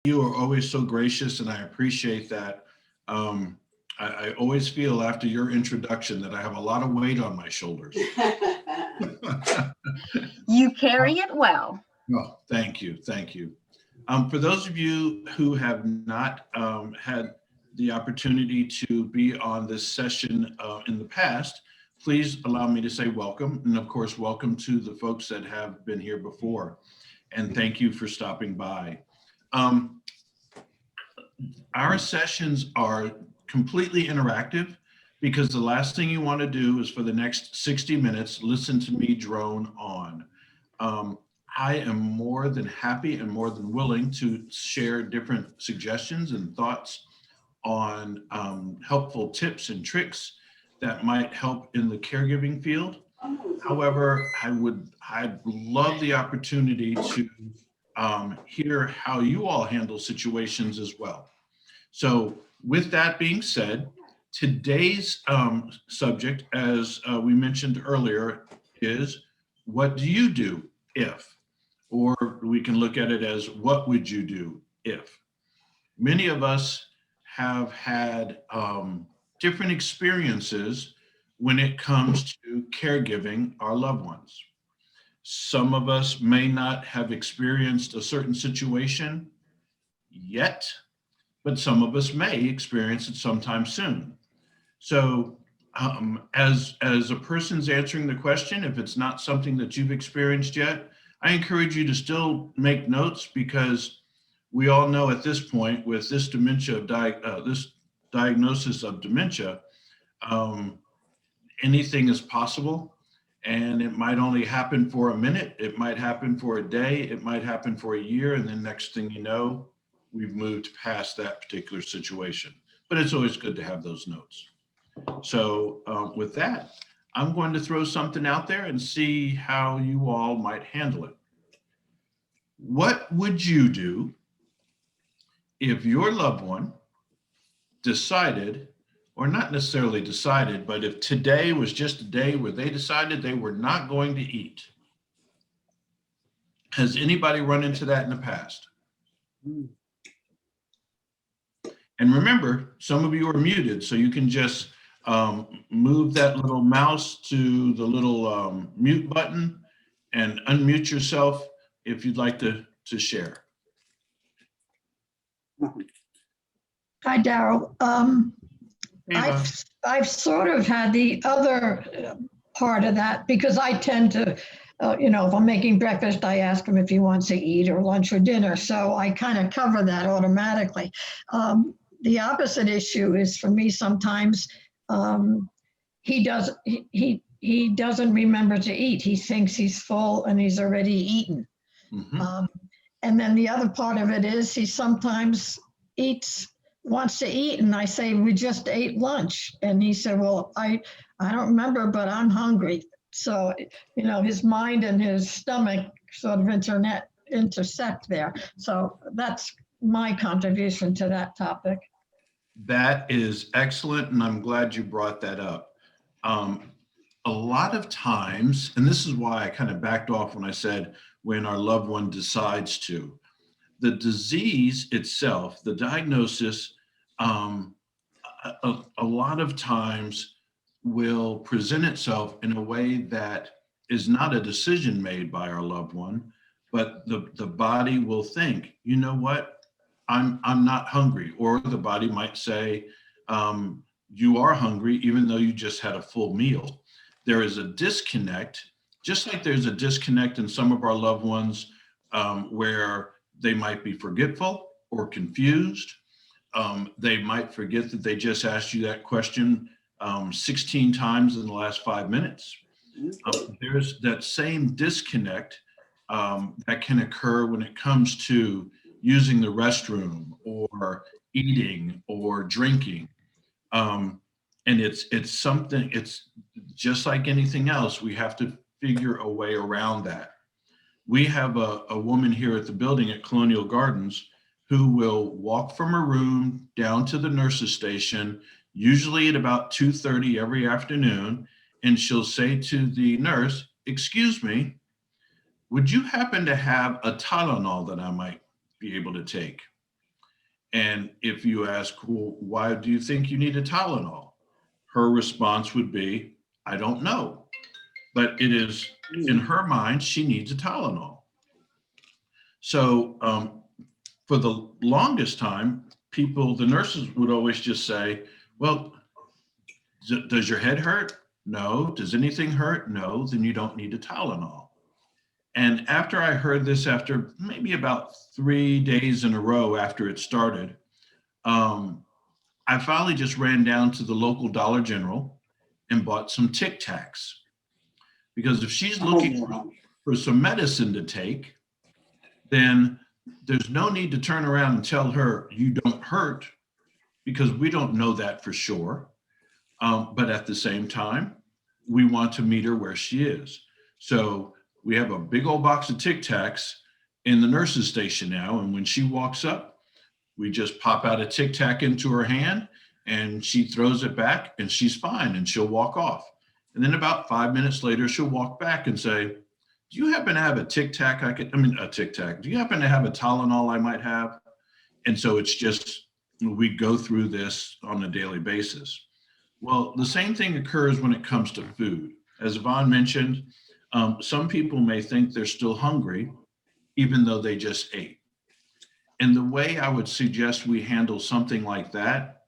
You are always so gracious, and I appreciate that. Um, I always feel after your introduction that I have a lot of weight on my shoulders. You carry it well. Oh, thank you. Thank you. For those of you who have not had the opportunity to be on this session in the past, please allow me to say welcome. And of course, welcome to the folks that have been here before. And thank you for stopping by. Um, our sessions are completely interactive because the last thing you want to do is for the next 60 minutes, listen to me drone on. Um, I am more than happy and more than willing to share different suggestions and thoughts on helpful tips and tricks that might help in the caregiving field. However, I'd love the opportunity to hear how you all handle situations as well. So with that being said, today's subject, as we mentioned earlier, is what do you do if? Or we can look at it as what would you do if? Many of us have had different experiences when it comes to caregiving our loved ones. Some of us may not have experienced a certain situation yet, but some of us may experience it sometime soon. So, as a person's answering the question, if it's not something that you've experienced yet, I encourage you to still make notes because we all know at this point with this this diagnosis of dementia, um, anything is possible. And it might only happen for a minute, it might happen for a day, it might happen for a year, and then next thing you know, we've moved past that particular situation. But it's always good to have those notes. So with that, I'm going to throw something out there and see how you all might handle it. What would you do if your loved one decided, or not necessarily decided, but if today was just a day where they decided they were not going to eat? Has anybody run into that in the past? And remember, some of you are muted, so you can just move that little mouse to the little mute button and unmute yourself if you'd like to share. Hi, Daryl. I've sort of had the other part of that because I tend to, if I'm making breakfast, I ask him if he wants to eat or lunch or dinner. So I kind of cover that automatically. The opposite issue is for me sometimes he doesn't remember to eat. He thinks he's full and he's already eaten. Mm-hmm. And then the other part of it is he sometimes wants to eat, and I say, we just ate lunch. And he said, well, I don't remember, but I'm hungry. So, his mind and his stomach sort of intersect there. So that's my contribution to that topic. That is excellent, and I'm glad you brought that up. A lot of times, and this is why I kind of backed off when I said when our loved one decides to, the disease itself, the diagnosis, a lot of times will present itself in a way that is not a decision made by our loved one, but the body will think, you know what, I'm not hungry. Or the body might say, you are hungry, even though you just had a full meal. There is a disconnect, just like there's a disconnect in some of our loved ones where they might be forgetful or confused. They might forget that they just asked you that question 16 times in the last 5 minutes. There's that same disconnect that can occur when it comes to using the restroom or eating or drinking. And it's something, it's just like anything else, we have to figure a way around that. We have a woman here at the building at Colonial Gardens who will walk from her room down to the nurse's station, usually at about 2:30 every afternoon, and she'll say to the nurse, excuse me, would you happen to have a Tylenol that I might be able to take? And if you ask, well, why do you think you need a Tylenol? Her response would be, I don't know. But it is in her mind, she needs a Tylenol. So for the longest time, the nurses would always just say, well, does your head hurt? No. Does anything hurt? No. Then you don't need a Tylenol. And after I heard this, after maybe about 3 days in a row after it started, I finally just ran down to the local Dollar General and bought some Tic Tacs. Because if she's looking for some medicine to take, then there's no need to turn around and tell her you don't hurt, because we don't know that for sure. But at the same time, we want to meet her where she is. So we have a big old box of Tic Tacs in the nurse's station now. And when she walks up, we just pop out a Tic Tac into her hand and she throws it back and she's fine and she'll walk off. And then about 5 minutes later, she'll walk back and say, do you happen to have a Tic Tac? A Tic Tac. Do you happen to have a Tylenol I might have? And so it's just, we go through this on a daily basis. Well, the same thing occurs when it comes to food. As Yvonne mentioned, some people may think they're still hungry, even though they just ate. And the way I would suggest we handle something like that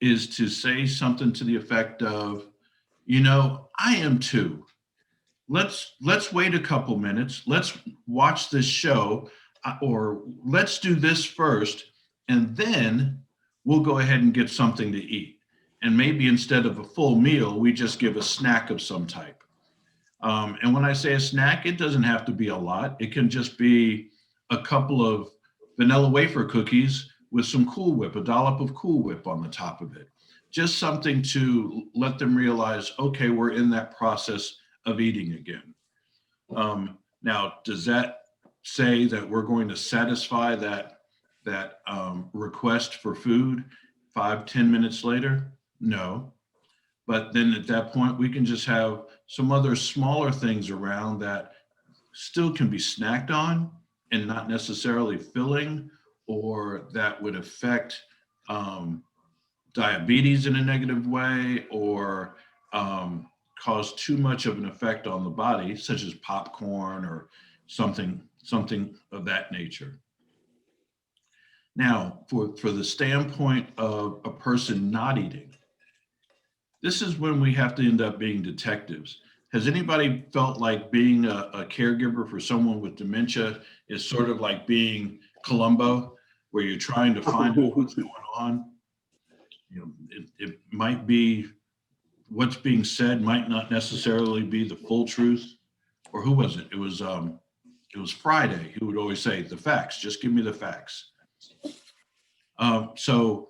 is to say something to the effect of, I am too. Let's wait a couple minutes. Let's watch this show, or let's do this first, and then we'll go ahead and get something to eat. And maybe instead of a full meal, we just give a snack of some type. And when I say a snack, it doesn't have to be a lot. It can just be a couple of vanilla wafer cookies with some Cool Whip, a dollop of Cool Whip on the top of it. Just something to let them realize, okay, we're in that process of eating again. Now, does that say that we're going to satisfy that request for food 5-10 minutes later? No. But then at that point, we can just have some other smaller things around that still can be snacked on and not necessarily filling, or that would affect diabetes in a negative way, or cause too much of an effect on the body, such as popcorn or something of that nature. Now, for the standpoint of a person not eating, this is when we have to end up being detectives. Has anybody felt like being a caregiver for someone with dementia is sort of like being Columbo, where you're trying to find out what's going on? It might be what's being said might not necessarily be the full truth. Or who was it? It was Friday who would always say, the facts, just give me the facts. So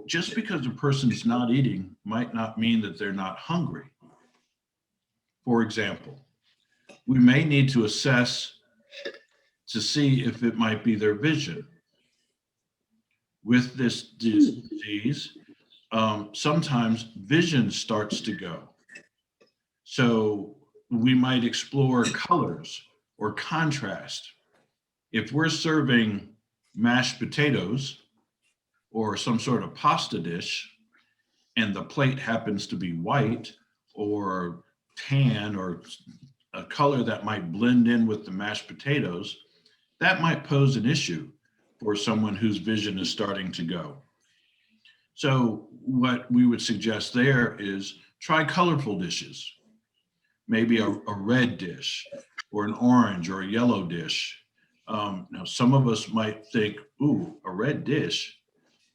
just because a person's not eating might not mean that they're not hungry. For example, we may need to assess to see if it might be their vision. With this disease, sometimes vision starts to go. So we might explore colors or contrast. If we're serving mashed potatoes or some sort of pasta dish, and the plate happens to be white or tan or a color that might blend in with the mashed potatoes, that might pose an issue for someone whose vision is starting to go. So what we would suggest there is try colorful dishes, maybe a red dish or an orange or a yellow dish. Now, some of us might think, ooh, a red dish.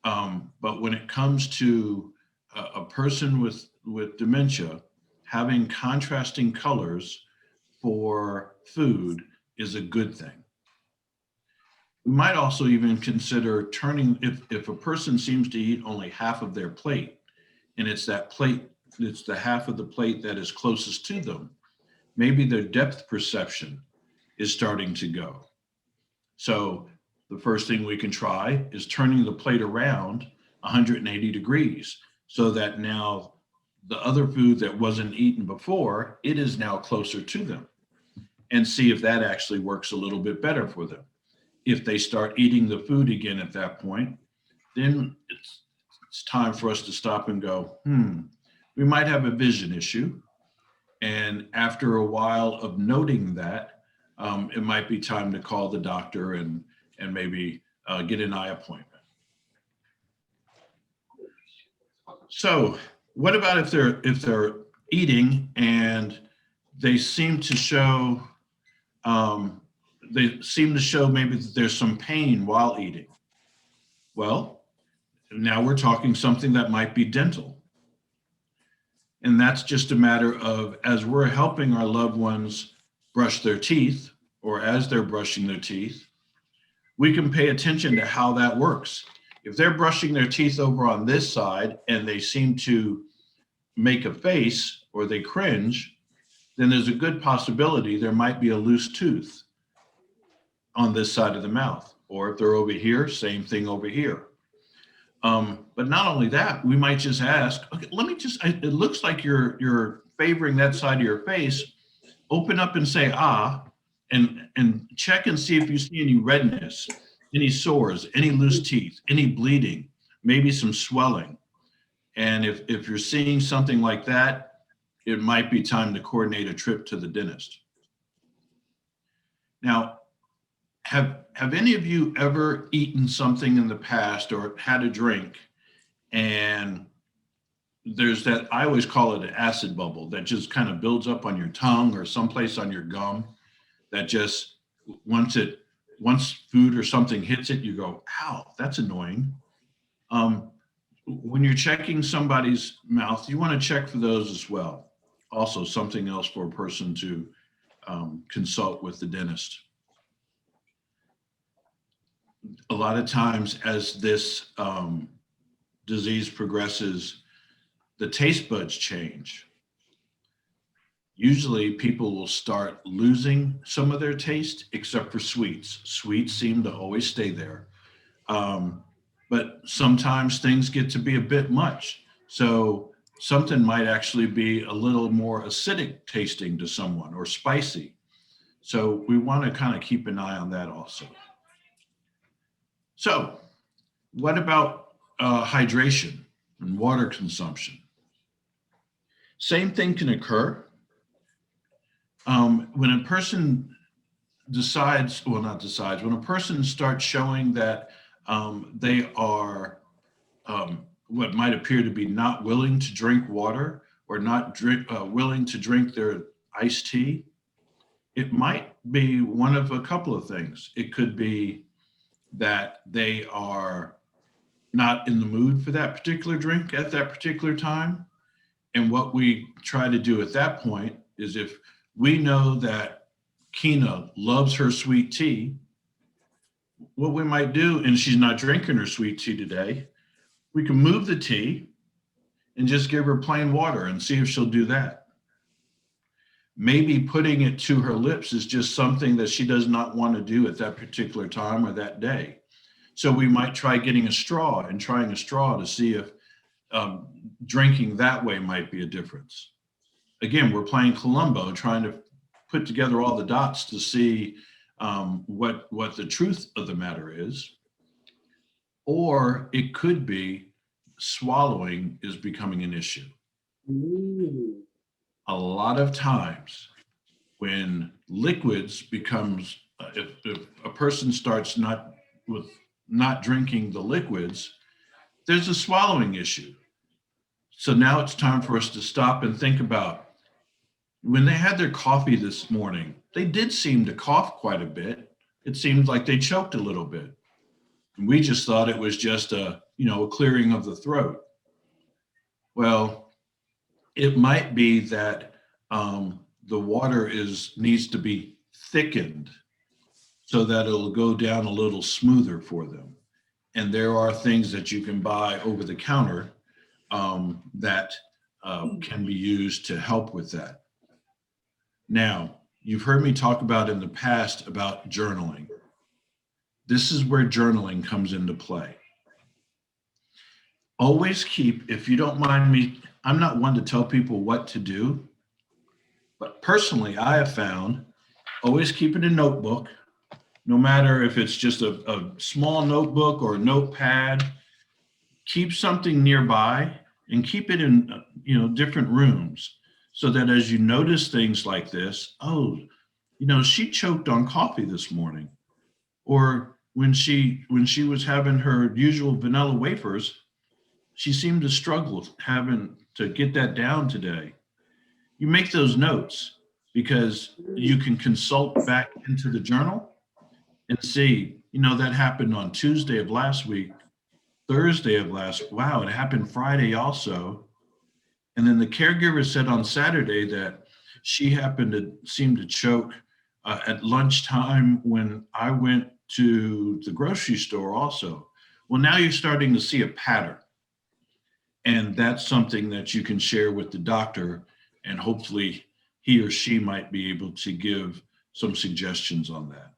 But when it comes to a person with dementia, having contrasting colors for food is a good thing. We might also even consider turning, if a person seems to eat only half of their plate, and it's that plate, it's the half of the plate that is closest to them, maybe their depth perception is starting to go. So the first thing we can try is turning the plate around 180 degrees so that now the other food that wasn't eaten before, it is now closer to them, and see if that actually works a little bit better for them. If they start eating the food again at that point, then it's time for us to stop and go, we might have a vision issue. And after a while of noting that, it might be time to call the doctor and maybe get an eye appointment. So what about if they're eating and they seem to show maybe that there's some pain while eating? Well, now we're talking something that might be dental. And that's just a matter of, as we're helping our loved ones brush their teeth, or as they're brushing their teeth, we can pay attention to how that works. If they're brushing their teeth over on this side and they seem to make a face or they cringe, then there's a good possibility there might be a loose tooth on this side of the mouth. Or if they're over here, same thing over here. But not only that, we might just ask, okay, it looks like you're favoring that side of your face. Open up and say, and check and see if you see any redness, any sores, any loose teeth, any bleeding, maybe some swelling. And if you're seeing something like that, it might be time to coordinate a trip to the dentist. Now, have any of you ever eaten something in the past or had a drink and there's that, I always call it an acid bubble that just kind of builds up on your tongue or someplace on your gum, that just once food or something hits it, you go, ow, that's annoying. When you're checking somebody's mouth, you want to check for those as well. Also, something else for a person to consult with the dentist. A lot of times as this disease progresses, the taste buds change. Usually people will start losing some of their taste, except for sweets. Sweets seem to always stay there. But sometimes things get to be a bit much. So something might actually be a little more acidic tasting to someone, or spicy. So we want to kind of keep an eye on that also. So what about hydration and water consumption? Same thing can occur. When a person when a person starts showing that they are what might appear to be not willing to drink water, or not willing to drink their iced tea, it might be one of a couple of things. It could be that they are not in the mood for that particular drink at that particular time. And what we try to do at that point is, if we know that Kina loves her sweet tea, what we might do, and she's not drinking her sweet tea today, we can move the tea and just give her plain water and see if she'll do that. Maybe putting it to her lips is just something that she does not want to do at that particular time or that day. So we might try getting a straw and trying a straw to see if drinking that way might be a difference. Again, we're playing Columbo, trying to put together all the dots to see what the truth of the matter is. Or it could be swallowing is becoming an issue. Ooh. A lot of times when liquids becomes, if a person starts not drinking the liquids, there's a swallowing issue. So now it's time for us to stop and think about, when they had their coffee this morning, they did seem to cough quite a bit. It seemed like they choked a little bit. And we just thought it was just a clearing of the throat. Well, it might be that the water needs to be thickened so that it'll go down a little smoother for them. And there are things that you can buy over the counter that can be used to help with that. Now, you've heard me talk about in the past about journaling. This is where journaling comes into play. Always keep, if you don't mind me, I'm not one to tell people what to do, but personally, I have found always keep it in a notebook, no matter if it's just a small notebook or a notepad. keep something nearby and keep it in, different rooms so that as you notice things like this, oh, she choked on coffee this morning, or when she was having her usual vanilla wafers, she seemed to struggle having to get that down today. You make those notes because you can consult back into the journal and see, that happened on Tuesday of last week, Thursday of wow, it happened Friday also. And then the caregiver said on Saturday that she happened to seem to choke at lunchtime when I went to the grocery store also. Well, now you're starting to see a pattern. And that's something that you can share with the doctor, and hopefully he or she might be able to give some suggestions on that.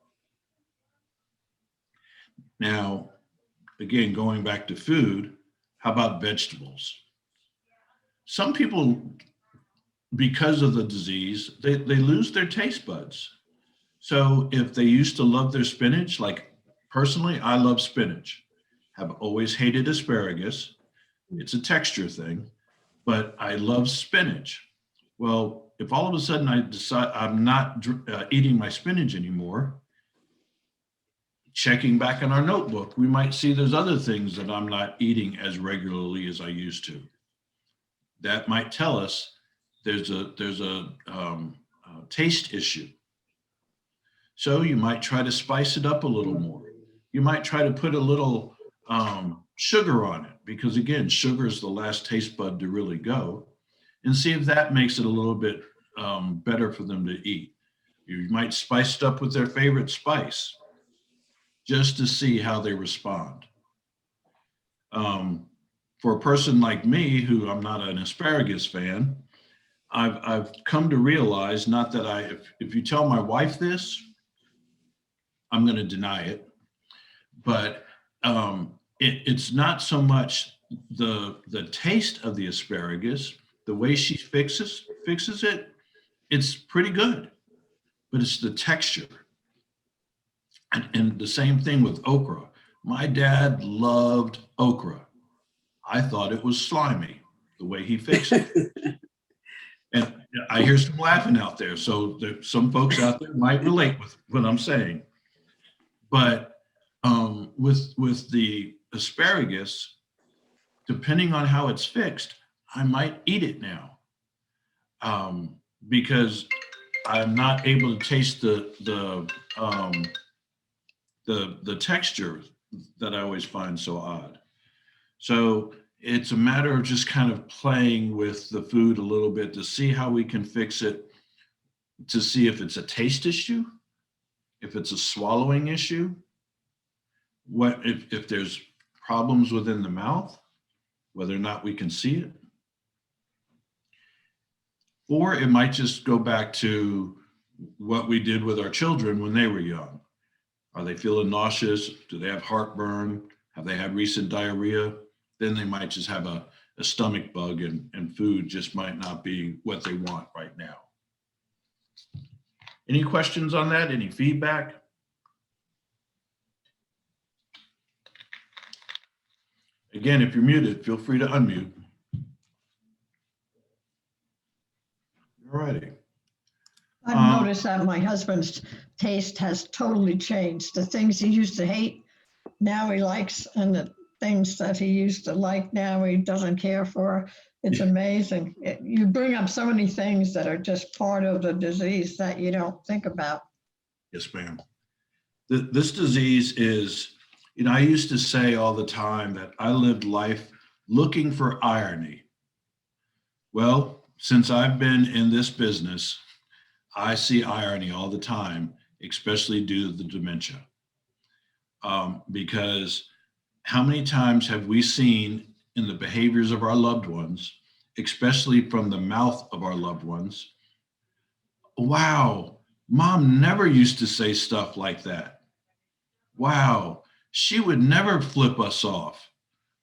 Now, again, going back to food, how about vegetables? Some people, because of the disease, they lose their taste buds. So if they used to love their spinach, like personally, I love spinach, have always hated asparagus. It's a texture thing, but I love spinach. Well, if all of a sudden I decide I'm not eating my spinach anymore, checking back in our notebook, we might see there's other things that I'm not eating as regularly as I used to. That might tell us there's a taste issue. So you might try to spice it up a little more. You might try to put a little sugar on it, because again, sugar is the last taste bud to really go, and see if that makes it a little bit better for them to eat. You might spice it up with their favorite spice just to see how they respond. For a person like me, who I'm not an asparagus fan, I've come to realize, not that if you tell my wife this, I'm going to deny it, but it's not so much the taste of the asparagus, the way she fixes it, it's pretty good, but it's the texture. And the same thing with okra. My dad loved okra. I thought it was slimy, the way he fixed it. And I hear some laughing out there, so some folks out there might relate with what I'm saying. But with the asparagus, depending on how it's fixed, I might eat it now, because I'm not able to taste the texture that I always find so odd. So it's a matter of just kind of playing with the food a little bit to see how we can fix it, to see if it's a taste issue, if it's a swallowing issue, what if there's problems within the mouth, whether or not we can see it. Or it might just go back to what we did with our children when they were young. Are they feeling nauseous? Do they have heartburn? Have they had recent diarrhea? Then they might just have a stomach bug, and food just might not be what they want right now. Any questions on that? Any feedback? Again, if you're muted, feel free to unmute. All righty. I've noticed that my husband's taste has totally changed. The things he used to hate, now he likes, and the things that he used to like, now he doesn't care for. It's amazing. You bring up so many things that are just part of the disease that you don't think about. Yes, ma'am. This disease is, I used to say all the time that I lived life looking for irony. Well, since I've been in this business, I see irony all the time, especially due to the dementia. Because how many times have we seen in the behaviors of our loved ones, especially from the mouth of our loved ones, wow, mom never used to say stuff like that. Wow, she would never flip us off.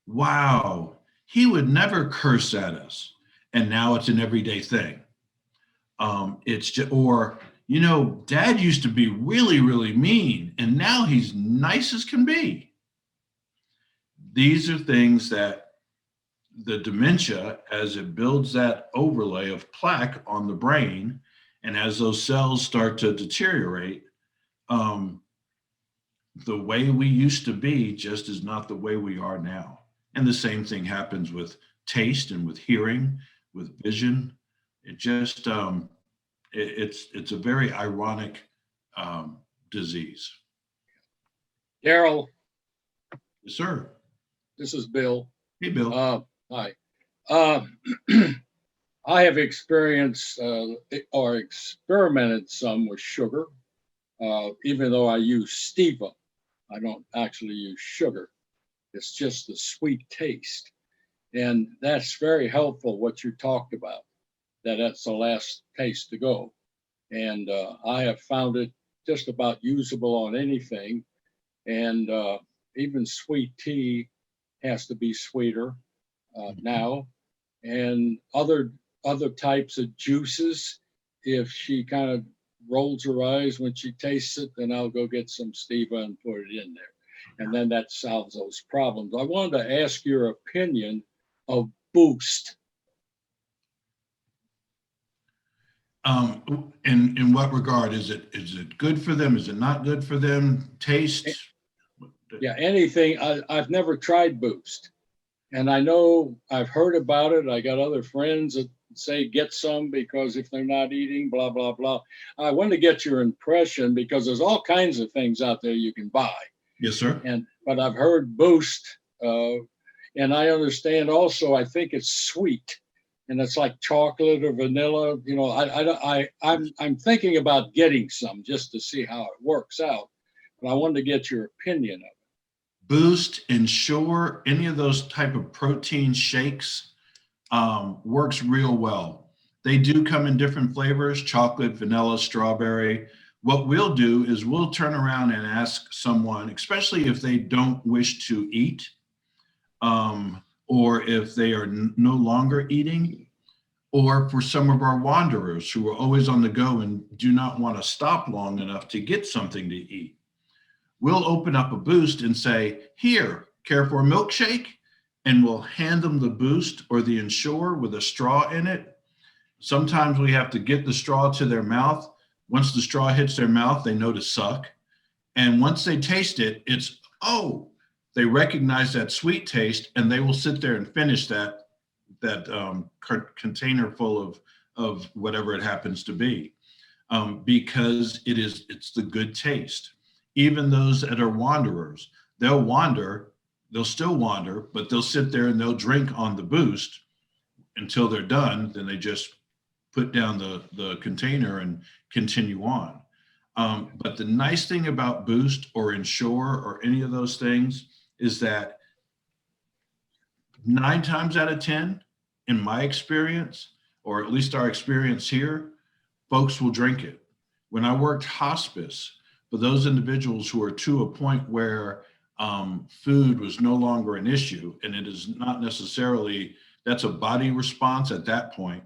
Wow, he would never curse at us. And now it's an everyday thing. It's just, or, dad used to be really, really mean, and now he's nice as can be. these are things that the dementia, as it builds that overlay of plaque on the brain, and as those cells start to deteriorate, the way we used to be just is not the way we are now. And the same thing happens with taste and with hearing, with vision. It just, it's a very ironic disease. Daryl, Yes, sir. this is Bill. Hey, Bill. Hi. I have experienced or experimented some with sugar, even though I use stevia. I don't actually use sugar. It's just the sweet taste. And that's very helpful, what you talked about, that's the last taste to go. And I have found it just about usable on anything. And even sweet tea has to be sweeter now. And other types of juices, if she kind of rolls her eyes when she tastes it, then I'll go get some stevia and put it in there. And then that solves those problems. I wanted to ask your opinion of Boost. In what regard? Is it good for them? Is it not good for them? Taste? Yeah, anything. I've never tried Boost. And I know I've heard about it. I got other friends that say get some because if they're not eating, blah, blah, blah. I want to get your impression because there's all kinds of things out there you can buy. Yes, sir. But I've heard Boost, and I understand also, I think it's sweet. And it's like chocolate or vanilla. You know, I'm thinking about getting some just to see how it works out. But I wanted to get your opinion of it. Boost, Ensure, any of those type of protein shakes works real well. They do come in different flavors: chocolate, vanilla, strawberry. What we'll do is we'll turn around and ask someone, especially if they don't wish to eat, or if they are no longer eating, or for some of our wanderers who are always on the go and do not want to stop long enough to get something to eat. We'll open up a Boost and say, here, care for a milkshake? And we'll hand them the Boost or the Ensure with a straw in it. Sometimes we have to get the straw to their mouth. Once the straw hits their mouth, they know to suck. And once they taste it, it's, oh, they recognize that sweet taste, and they will sit there and finish that container full of whatever it happens to be, because it's the good taste. Even those that are wanderers, they'll still wander, but they'll sit there and they'll drink on the Boost until they're done. Then they just put down the container and continue on. But the nice thing about Boost or Ensure or any of those things is that 9 times out of 10, in my experience, or at least our experience here, folks will drink it. When I worked hospice, for those individuals who are to a point where food was no longer an issue, and it is not necessarily, that's a body response at that point,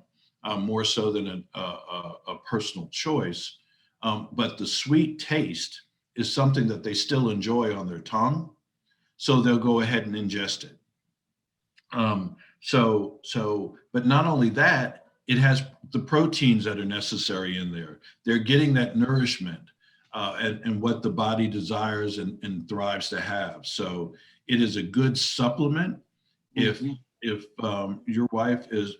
more so than a personal choice. But the sweet taste is something that they still enjoy on their tongue, so they'll go ahead and ingest it. But not only that, it has the proteins that are necessary in there. They're getting that nourishment and what the body desires and thrives to have. So it is a good supplement. If your wife if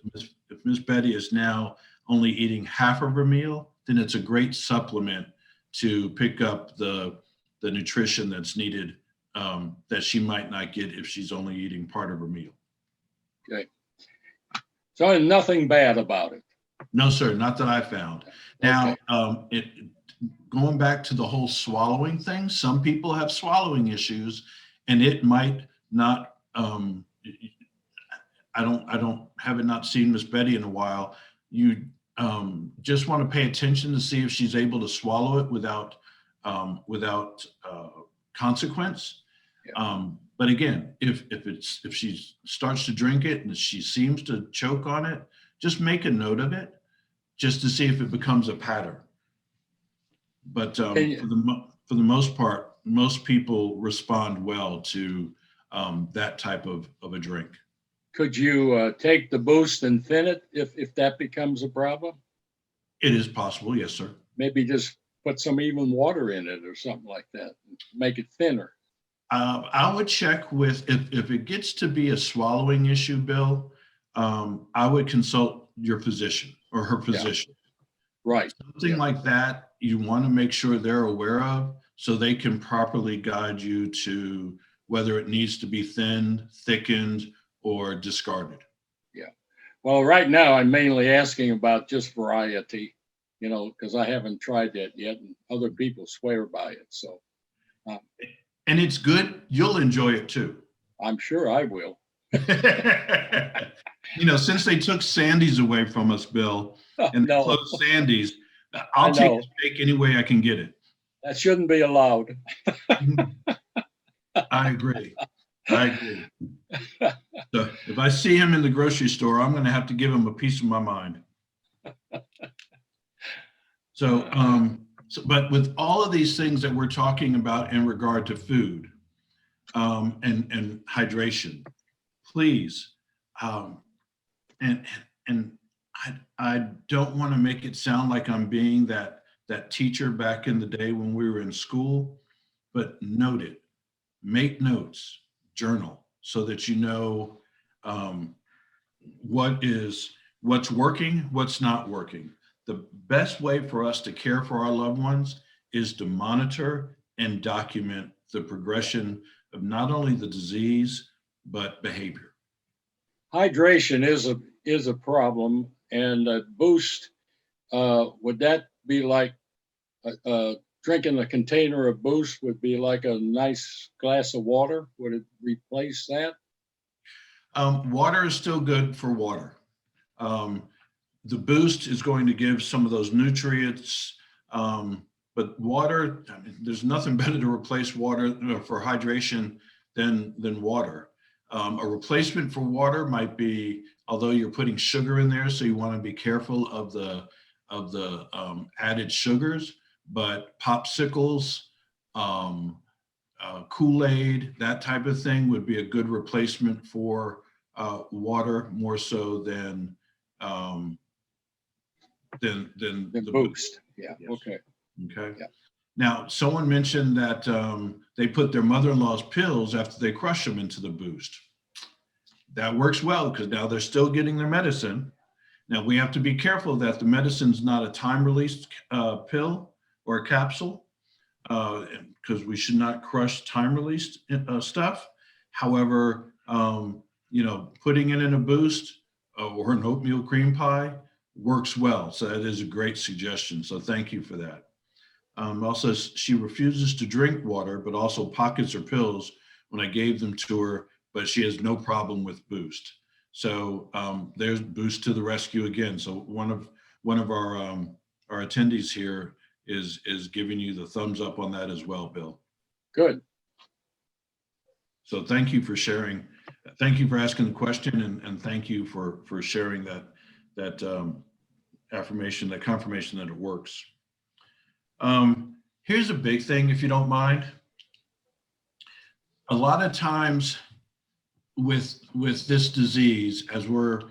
Miss Betty is now only eating half of her meal, then it's a great supplement to pick up the nutrition that's needed that she might not get if she's only eating part of her meal. Okay. So nothing bad about it. No, sir, not that I found. Now, going back to the whole swallowing thing, some people have swallowing issues, and it might not. I haven't not seen Miss Betty in a while. You just want to pay attention to see if she's able to swallow it without consequence. Yeah. But again, if she starts to drink it and she seems to choke on it, just make a note of it, just to see if it becomes a pattern. But for the most part, most people respond well to that type of a drink. Could you take the boost and thin it if that becomes a problem? It is possible, yes, sir. Maybe just put some even water in it or something like that, make it thinner. I would check with, if it gets to be a swallowing issue, Bill, I would consult your physician or her physician. Right. Something like that, you want to make sure they're aware of so they can properly guide you to whether it needs to be thinned, thickened, or discarded. Well, right now I'm mainly asking about just variety, you know, because I haven't tried that yet and other people swear by it. So And it's good. You'll enjoy it too. I'm sure I will. You know, since they took Sandy's away from us, Bill, and they No, closed Sandy's, I'll take know. a steak any way I can get it. that shouldn't be allowed. I agree. I agree. So if I see him in the grocery store, I'm going to have to give him a piece of my mind. So, but with all of these things that we're talking about in regard to food and hydration, please, and I don't want to make it sound like I'm being that teacher back in the day when we were in school, but note it, make notes, journal, so that you know what's working, what's not working. The best way for us to care for our loved ones is to monitor and document the progression of not only the disease, but behavior. Hydration is a problem, and a boost, would that be like drinking a container of boost would be like a nice glass of water? Would it replace that? Water is still good for water. The boost is going to give some of those nutrients, but water, I mean, there's nothing better to replace water for hydration than water. A replacement for water might be, although you're putting sugar in there, so you want to be careful of the added sugars, but popsicles, Kool-Aid, that type of thing would be a good replacement for water, more so than The boost. Yeah. Yes. Okay. Okay. Yeah. Now, someone mentioned that they put their mother-in-law's pills after they crush them into the boost. That works well because now they're still getting their medicine. Now we have to be careful that the medicine's not a time-released pill or a capsule, because we should not crush time-released stuff. However, you know, putting it in a boost or an oatmeal cream pie works well. So that is a great suggestion. So thank you for that. Also, she refuses to drink water, but also pockets her pills when I gave them to her, but she has no problem with boost. So there's boost to the rescue again. So one of our attendees here is giving you the thumbs up on that as well, Bill. Good. So thank you for sharing. Thank you for asking the question, and thank you for sharing that affirmation, that confirmation that it works. Here's a big thing, if you don't mind. A lot of times with this disease, as we're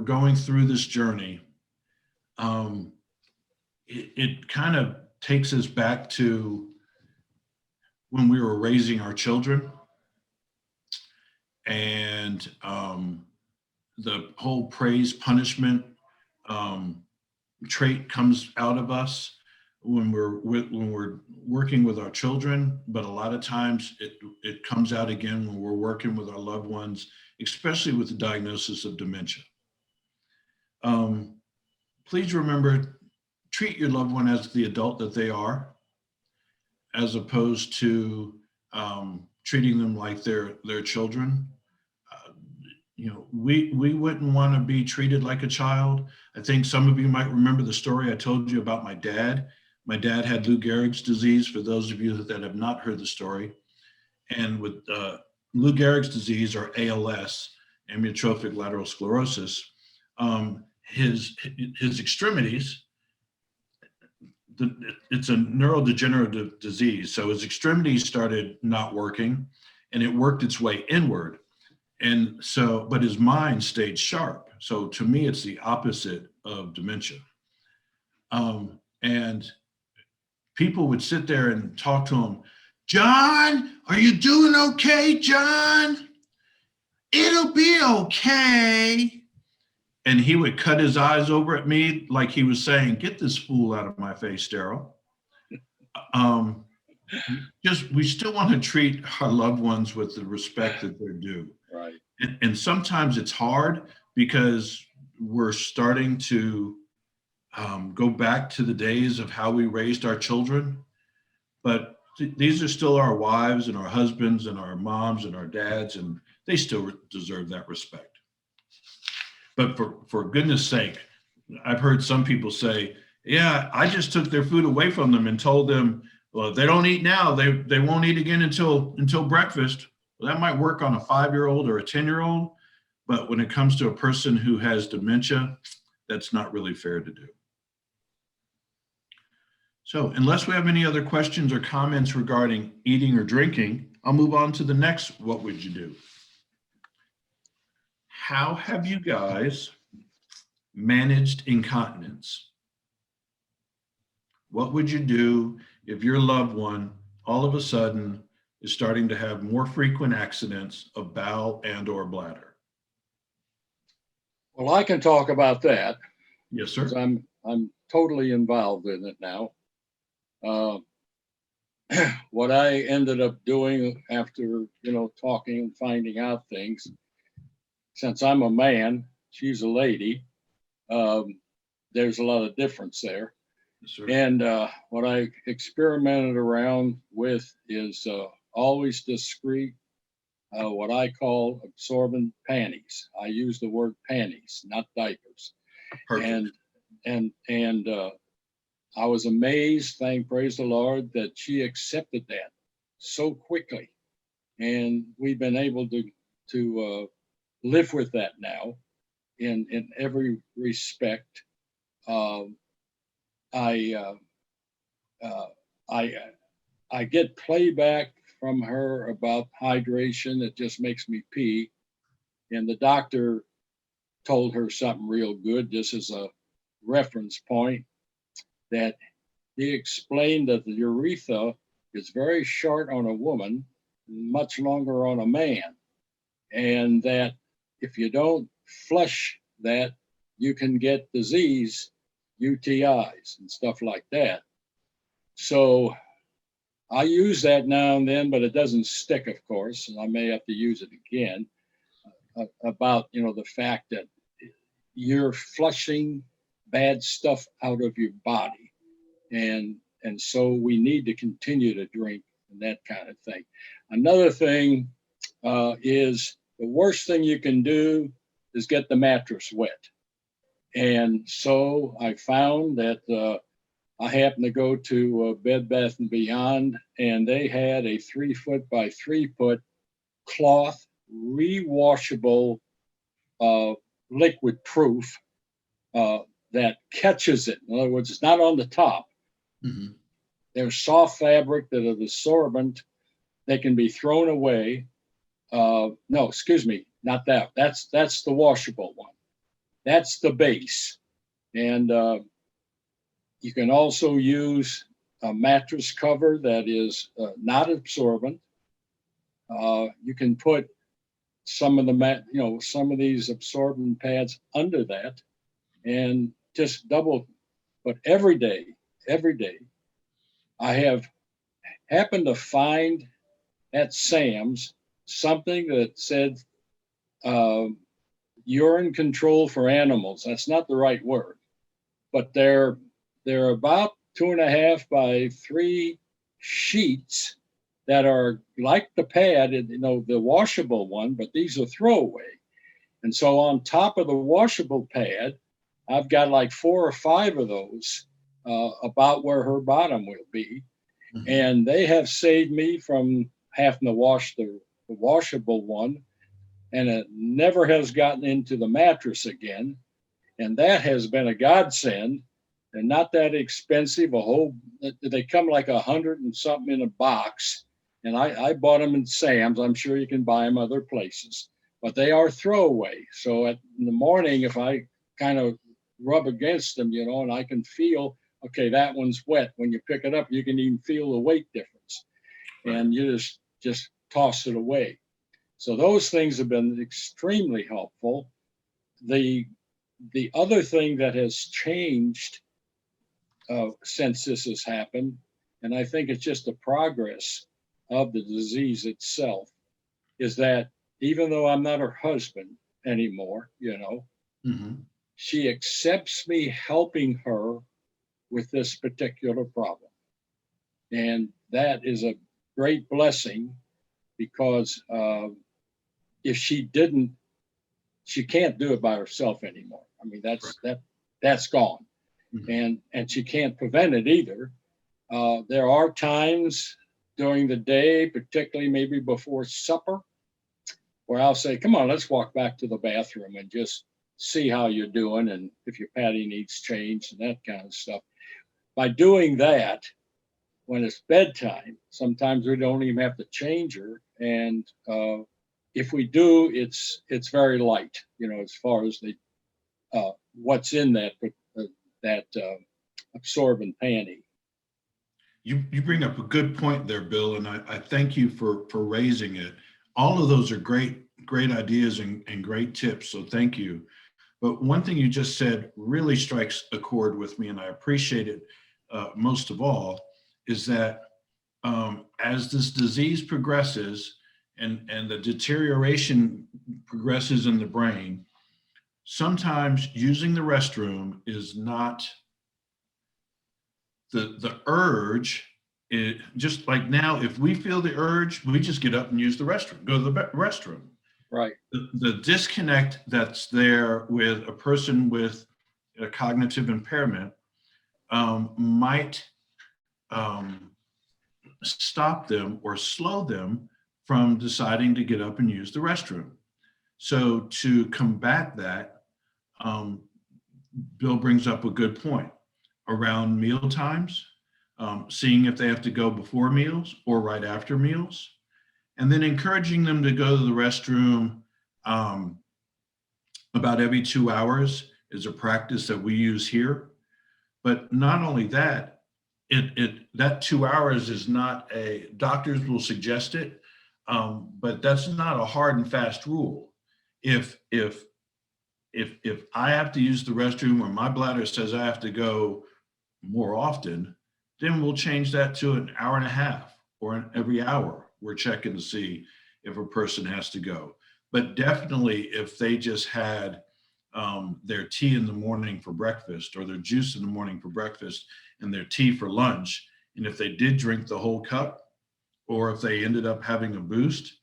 going through this journey, it kind of takes us back to when we were raising our children, and the whole praise punishment trait comes out of us when we're working with our children, but a lot of times it comes out again when we're working with our loved ones, especially with the diagnosis of dementia. Please remember, treat your loved one as the adult that they are, as opposed to treating them like they're children. You know, we wouldn't want to be treated like a child. I think some of you might remember the story I told you about my dad. My dad had Lou Gehrig's disease, for those of you that have not heard the story. And with Lou Gehrig's disease, or ALS, amyotrophic lateral sclerosis, his extremities, it's a neurodegenerative disease. So his extremities started not working, and it worked its way inward. And so, but his mind stayed sharp. So to me, it's the opposite of dementia. And people would sit there and talk to him. John, are you doing okay, John? It'll be okay. And he would cut his eyes over at me like he was saying, get this fool out of my face, Daryl. We still want to treat our loved ones with the respect that they're due. Right. And sometimes it's hard because we're starting to go back to the days of how we raised our children. But these are still our wives and our husbands and our moms and our dads, and they still deserve that respect. But for goodness sake, I've heard some people say, yeah, I just took their food away from them and told them, well, if they don't eat now, they won't eat again until breakfast. Well, that might work on a 5-year-old or a 10-year-old, but when it comes to a person who has dementia, that's not really fair to do. So unless we have any other questions or comments regarding eating or drinking, I'll move on to the next, what would you do? How have you guys managed incontinence? What would you do if your loved one all of a sudden is starting to have more frequent accidents of bowel and or bladder? Well, I can talk about that. Yes, sir. 'Cause I'm totally involved in it now. What I ended up doing after, talking and finding out things, since I'm a man, she's a lady, there's a lot of difference there. Yes, sir. And what I experimented around with is always discreet, what I call absorbent panties. I use the word panties, not diapers. Perfect. And I was amazed, praise the Lord, that she accepted that so quickly. And we've been able to live with that now in every respect. I get playback from her about hydration. It just makes me pee. And the doctor told her something real good, just as a reference point, that he explained that the urethra is very short on a woman, much longer on a man. And that if you don't flush that, you can get disease, UTIs and stuff like that. So I use that now and then, but it doesn't stick, of course, and I may have to use it again, about, the fact that you're flushing bad stuff out of your body. And so we need to continue to drink and that kind of thing. Another thing is the worst thing you can do is get the mattress wet. And so I found that I happened to go to Bed Bath & Beyond, and they had a 3-foot by 3-foot cloth, rewashable, liquid proof that catches it. In other words, it's not on the top. Mm-hmm. They're soft fabric that are absorbent. They can be thrown away. No, excuse me, not that. That's the washable one. That's the base. And you can also use a mattress cover that is not absorbent. You can put some of the some of these absorbent pads under that, and just double. But every day, I have happened to find at Sam's something that said urine control for animals. That's not the right word, but they're about 2.5 by 3 sheets that are like the pad, the washable one, but these are throwaway. And so on top of the washable pad, I've got like 4 or 5 of those about where her bottom will be. Mm-hmm. And they have saved me from having to wash the washable one, and it never has gotten into the mattress again. And that has been a godsend. They're not that expensive. They come like 100 and something in a box, And I bought them in Sam's. I'm sure you can buy them other places, but they are throwaway. So in the morning, if I kind of rub against them, and I can feel, okay, that one's wet. When you pick it up, you can even feel the weight difference, and you just toss it away. So those things have been extremely helpful. The other thing that has changed since this has happened, and I think it's just the progress of the disease itself, is that even though I'm not her husband anymore, Mhm. she accepts me helping her with this particular problem. And that is a great blessing, because if she didn't, she can't do it by herself anymore. I mean, that's gone. Mhm. And she can't prevent it either. There are times during the day, particularly maybe before supper, where I'll say, come on, let's walk back to the bathroom and just see how you're doing and if your padding needs changed and that kind of stuff. By doing that, when it's bedtime, sometimes we don't even have to change her. And if we do, it's very light, as far as the what's in that absorbent panty. You bring up a good point there, Bill, and I thank you for raising it. All of those are great ideas and great tips, so thank you. But one thing you just said really strikes a chord with me, and I appreciate it most of all, is that as this disease progresses and the deterioration progresses in the brain, sometimes using the restroom is not the urge. It just like now, if we feel the urge, we just get up and use the restroom, go to the restroom. Right. The disconnect that's there with a person with a cognitive impairment might stop them or slow them from deciding to get up and use the restroom. So to combat that, Bill brings up a good point around meal times, seeing if they have to go before meals or right after meals, and then encouraging them to go to the restroom about every 2 hours is a practice that we use here. But not only that, that 2 hours is not doctors will suggest it, but that's not a hard and fast rule. If I have to use the restroom or my bladder says I have to go more often, then we'll change that to an hour and a half or every hour. We're checking to see if a person has to go. But definitely if they just had their tea in the morning for breakfast or their juice in the morning for breakfast and their tea for lunch, and if they did drink the whole cup or if they ended up having a boost,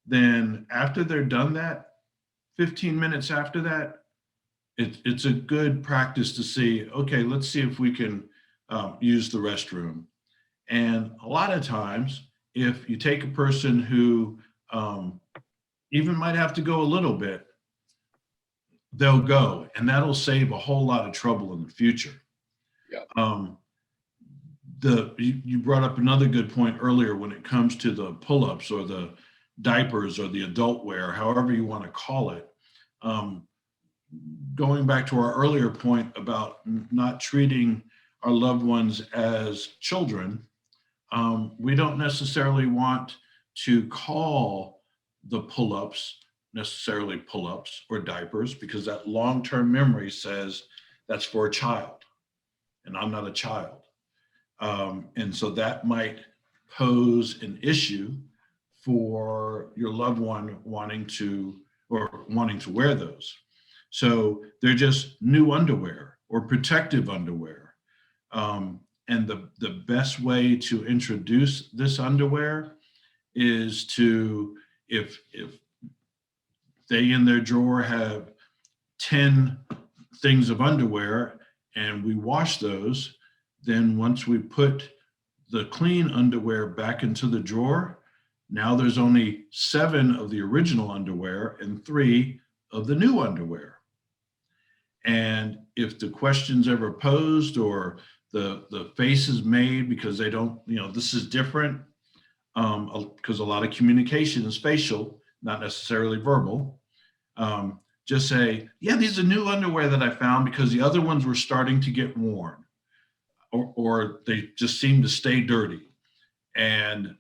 then after they're done that, 15 minutes after that, it's a good practice to see, okay, let's see if we can use the restroom. And a lot of times, if you take a person who even might have to go a little bit, they'll go, and that'll save a whole lot of trouble in the future. Yeah. You brought up another good point earlier when it comes to the pull-ups or the diapers or the adult wear, however you want to call it. Going back to our earlier point about not treating our loved ones as children, we don't necessarily want to call the pull-ups necessarily pull-ups or diapers, because that long-term memory says that's for a child, and I'm not a child. And so that might pose an issue for your loved one wanting to wear those. So they're just new underwear or protective underwear. And the best way to introduce this underwear is to, if they in their drawer have 10 things of underwear and we wash those, then once we put the clean underwear back into the drawer, now there's only 7 of the original underwear and 3 of the new underwear. And if the question's ever posed or the face is made because they don't, this is different, because a lot of communication is facial, not necessarily verbal. Just say, yeah, these are new underwear that I found because the other ones were starting to get worn, or they just seem to stay dirty. And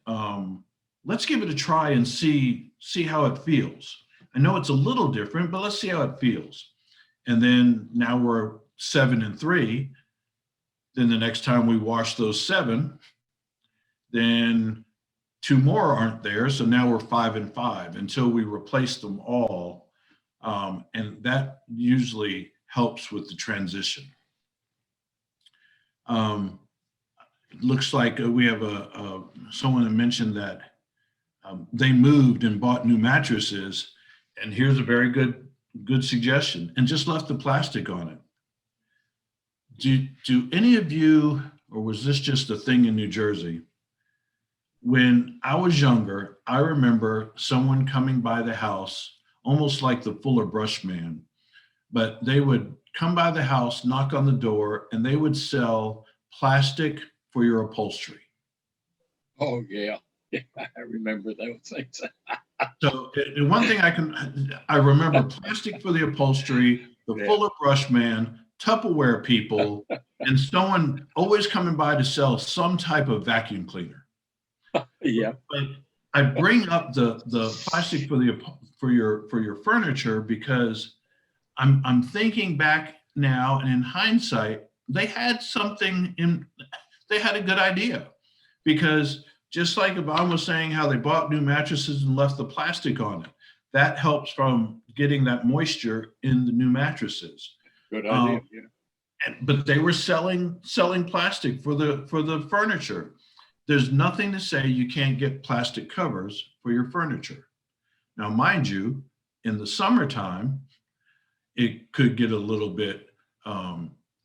let's give it a try and see how it feels. I know it's a little different, but let's see how it feels. And then now we're 7 and 3. Then the next time we wash those 7, then 2 more aren't there. So now we're 5 and 5 until we replace them all. And that usually helps with the transition. It looks like we have someone that mentioned that they moved and bought new mattresses. And here's a very good suggestion, and just left the plastic on it. Do any of you, or was this just a thing in New Jersey? When I was younger, I remember someone coming by the house, almost like the Fuller Brush Man, but they would come by the house, knock on the door, and they would sell plastic for your upholstery. Oh, yeah. Yeah, I remember those things. So the one thing I remember plastic for the upholstery, the Yeah. Fuller Brush Man, Tupperware people, and someone always coming by to sell some type of vacuum cleaner. Yeah. But I bring up the plastic for your furniture because I'm thinking back now, and in hindsight, they had they had a good idea, because just like Yvonne was saying how they bought new mattresses and left the plastic on it, that helps from getting that moisture in the new mattresses. Good idea. Yeah. But they were selling plastic for the furniture. There's nothing to say you can't get plastic covers for your furniture. Now, mind you, in the summertime, it could get a little bit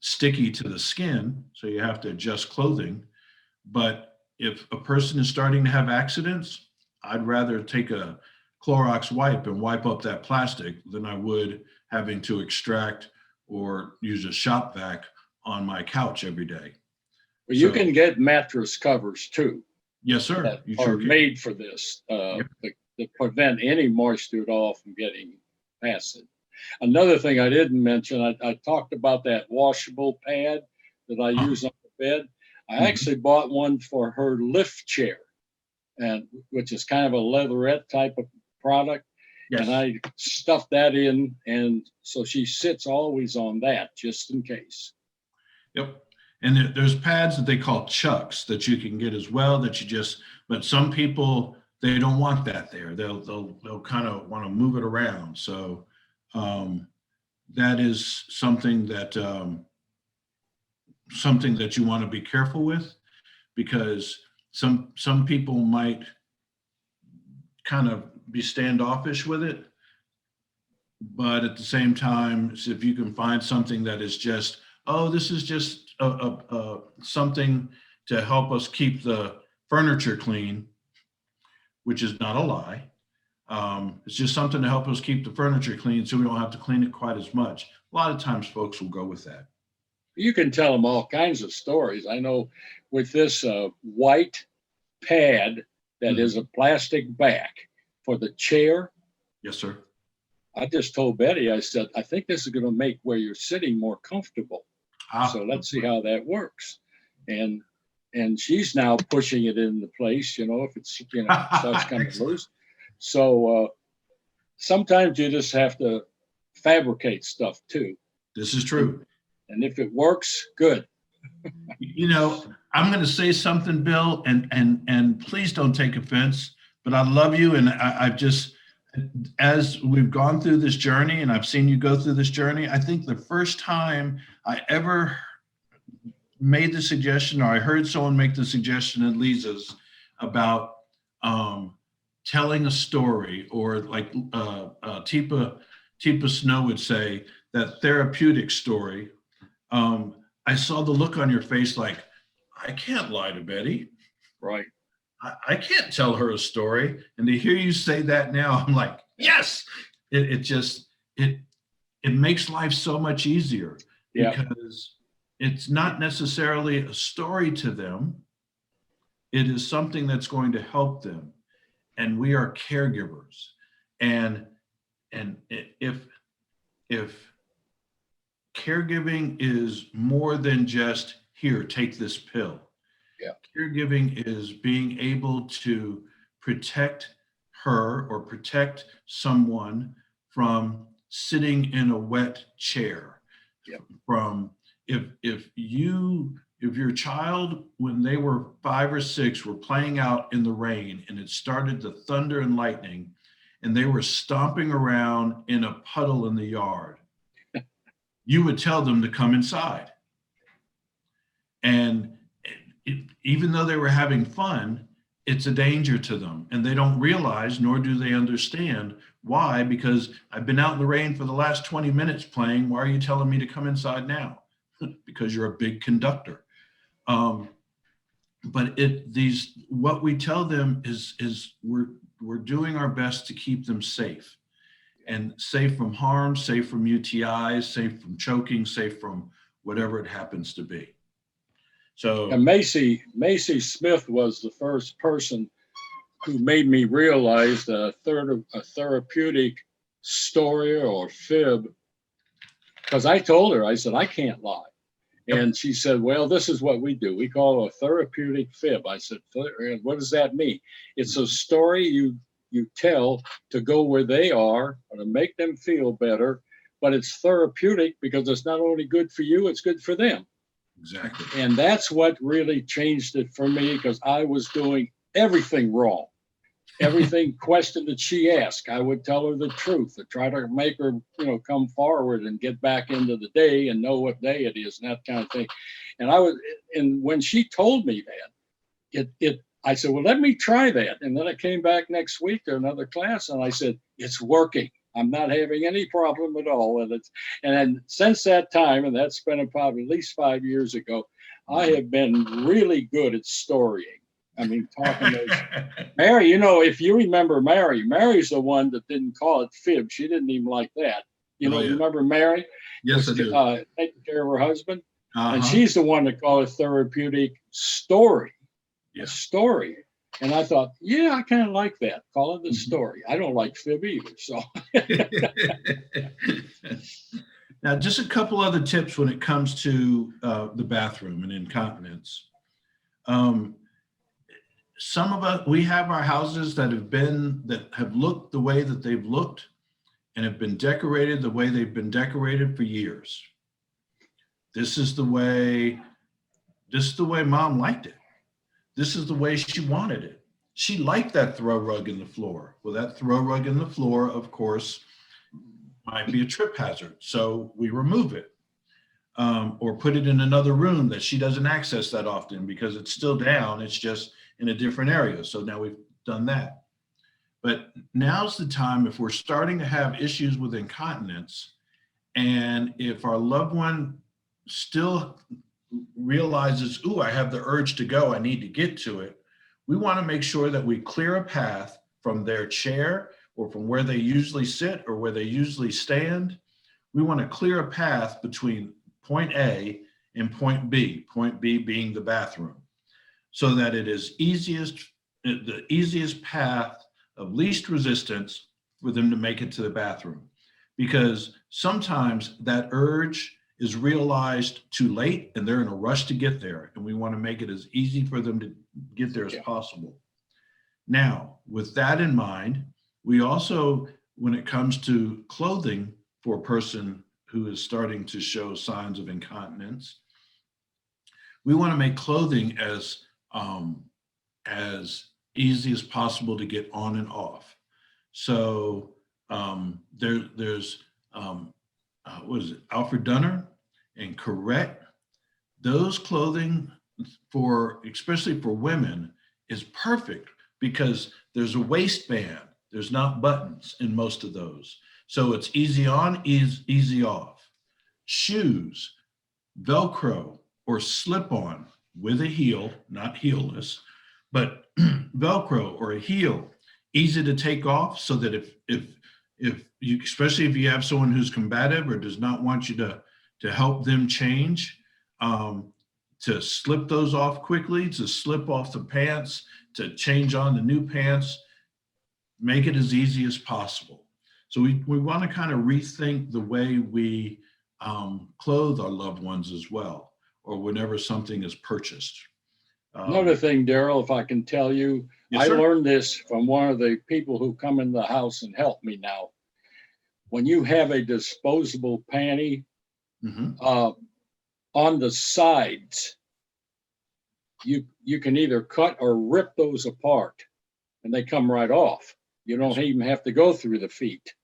sticky to the skin, so you have to adjust clothing. But if a person is starting to have accidents, I'd rather take a Clorox wipe and wipe up that plastic than I would having to extract or use a shop vac on my couch every day. Well, you So- can get mattress covers too Yes, sir. that You are sure can. made for this to prevent any moisture at all from getting past it. Another thing I didn't mention, I talked about that washable pad that I use on the bed. I actually bought one for her lift chair, and which is kind of a leatherette type of product. Yes. And I stuffed that in, and so she sits always on that just in case. Yep. And there's pads that they call chucks that you can get as well, but some people, they don't want that there. They'll kind of want to move it around. So that is something that you want to be careful with, because some people might kind of be standoffish with it. But at the same time, if you can find something that is just, oh, this is just something to help us keep the furniture clean, which is not a lie. It's just something to help us keep the furniture clean so we don't have to clean it quite as much. A lot of times folks will go with that. You can tell them all kinds of stories. I know with this white pad that is a plastic back for the chair, Yes, sir. I just told Betty, I said, I think this is going to make where you're sitting more comfortable. So let's see how that works. And she's now pushing it into place, if it's, starts coming loose. So sometimes you just have to fabricate stuff too. This is true. And if it works, good. I'm going to say something, Bill, and please don't take offense, but I love you. And I've just, as we've gone through this journey and I've seen you go through this journey, I think the first time I ever made the suggestion, or I heard someone make the suggestion at Lisa's about telling a story, or like Teepa Snow would say, that therapeutic story. I saw the look on your face like, I can't lie to Betty. Right. I can't tell her a story. And to hear you say that now, I'm like, yes, it makes life so much easier. Yeah. Because it's not necessarily a story to them. It is something that's going to help them. And we are caregivers. And if caregiving is more than just, here, take this pill. Yeah. Caregiving is being able to protect her or protect someone from sitting in a wet chair. Yeah. From if your child, when they were 5 or 6, were playing out in the rain and it started to thunder and lightning and they were stomping around in a puddle in the yard, you would tell them to come inside. And even though they were having fun, it's a danger to them. And they don't realize, nor do they understand why, because I've been out in the rain for the last 20 minutes playing. Why are you telling me to come inside now? Because you're a big conductor. But what we tell them is we're doing our best to keep them safe, and safe from harm, safe from UTIs, safe from choking, safe from whatever it happens to be. So, And Macy Smith was the first person who made me realize that a therapeutic story or fib, because I told her, I said, I can't lie. And she said, well, this is what we do. We call it a therapeutic fib. I said, what does that mean? It's a story you tell to go where they are or to make them feel better, but it's therapeutic because it's not only good for you, it's good for them. exactly. And that's what really changed it for me, because I was doing everything wrong. Everything question that she asked, I would tell her the truth to try to make her, come forward and get back into the day and know what day it is and that kind of thing. And when she told me that, I said, well, let me try that. And then I came back next week to another class and I said, it's working. I'm not having any problem at all. And then since that time, and that's been probably at least 5 years ago, I have been really good at storying. I mean, talking to Mary, if you remember Mary's the one that didn't call it fib. She didn't even like that. Oh, yeah. Remember Mary? Yes, I do. Taking care of her husband. Uh-huh. And she's the one that called it therapeutic story. Yeah. A story. And I thought, yeah, I kind of like that. Call it the story. I don't like fib either. So now, just a couple other tips when it comes to the bathroom and incontinence. Some of us, we have our houses that have looked the way that they've looked and have been decorated the way they've been decorated for years. This is the way Mom liked it. This is the way she wanted it. She liked that throw rug in the floor. Well, that throw rug in the floor, of course, might be a trip hazard. So we remove it or put it in another room that she doesn't access that often because it's still down. It's just in a different area. So now we've done that. But now's the time, if we're starting to have issues with incontinence, and if our loved one still realizes, ooh, I have the urge to go, I need to get to it, we want to make sure that we clear a path from their chair or from where they usually sit or where they usually stand. We want to clear a path between point A and point B being the bathroom, so that it is the easiest path of least resistance for them to make it to the bathroom. Because sometimes that urge is realized too late and they're in a rush to get there. And we want to make it as easy for them to get there as possible. Now, with that in mind, we also, when it comes to clothing for a person who is starting to show signs of incontinence, we want to make clothing as easy as possible to get on and off. So there's what is it, Alfred Dunner and Correct. Those clothing especially for women is perfect because there's a waistband. There's not buttons in most of those. So it's easy on, easy off. Shoes, Velcro or slip on with a heel, not heelless, but Velcro or a heel, easy to take off, so that if you, especially if you have someone who's combative or does not want you to help them change, to slip those off quickly, to slip off the pants, to change on the new pants, make it as easy as possible. So we want to kind of rethink the way we clothe our loved ones as well, or whenever something is purchased. Another thing, Daryl, if I can tell you, Yes, I sir. learned this from one of the people who come in the house and help me now. When you have a disposable panty Mhm. on the sides, you can either cut or rip those apart and they come right off. You don't even have to go through the feet.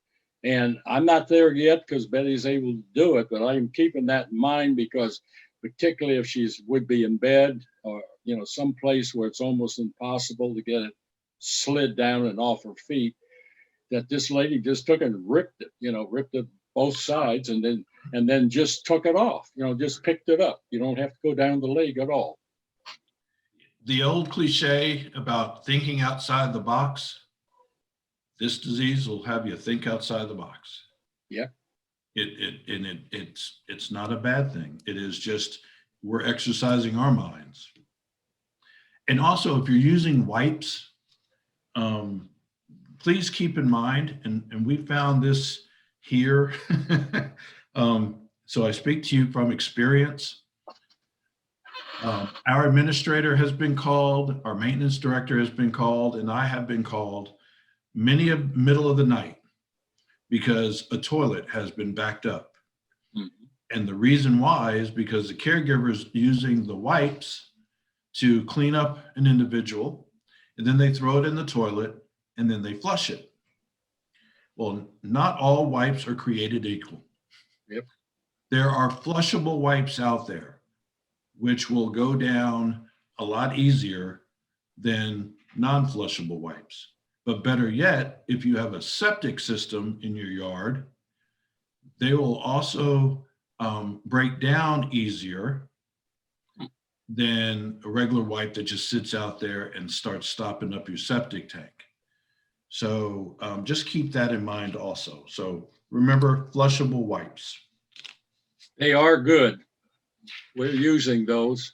And I'm not there yet because Betty's able to do it, but I'm keeping that in mind because particularly if she's would be in bed or, you know, someplace where it's almost impossible to get it slid down and off her feet, that this lady just took and ripped it both sides and then just took it off, just picked it up. You don't have to go down the leg at all. The old cliche about thinking outside the box, this disease will have you think outside the box. Yeah. It's not a bad thing. It is just, we're exercising our minds. And also, if you're using wipes, please keep in mind, and we found this here. So I speak to you from experience. Our administrator has been called, our maintenance director has been called, and I have been called many a middle of the night because a toilet has been backed up. Mhm. And the reason why is because the caregiver is using the wipes to clean up an individual, and then they throw it in the toilet, and then they flush it. Well, not all wipes are created equal. Yep. There are flushable wipes out there, which will go down a lot easier than non-flushable wipes. But better yet, if you have a septic system in your yard, they will also break down easier than a regular wipe that just sits out there and starts stopping up your septic tank. So just keep that in mind also. So remember, flushable wipes. They are good. We're using those,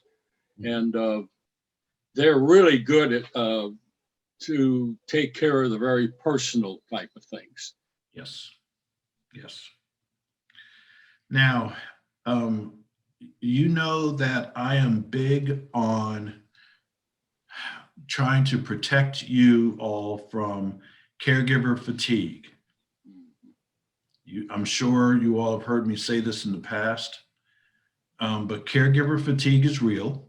and they're really good at to take care of the very personal type of things. Yes. Yes. Now, you know that I am big on trying to protect you all from caregiver fatigue. I'm sure you all have heard me say this in the past, but caregiver fatigue is real.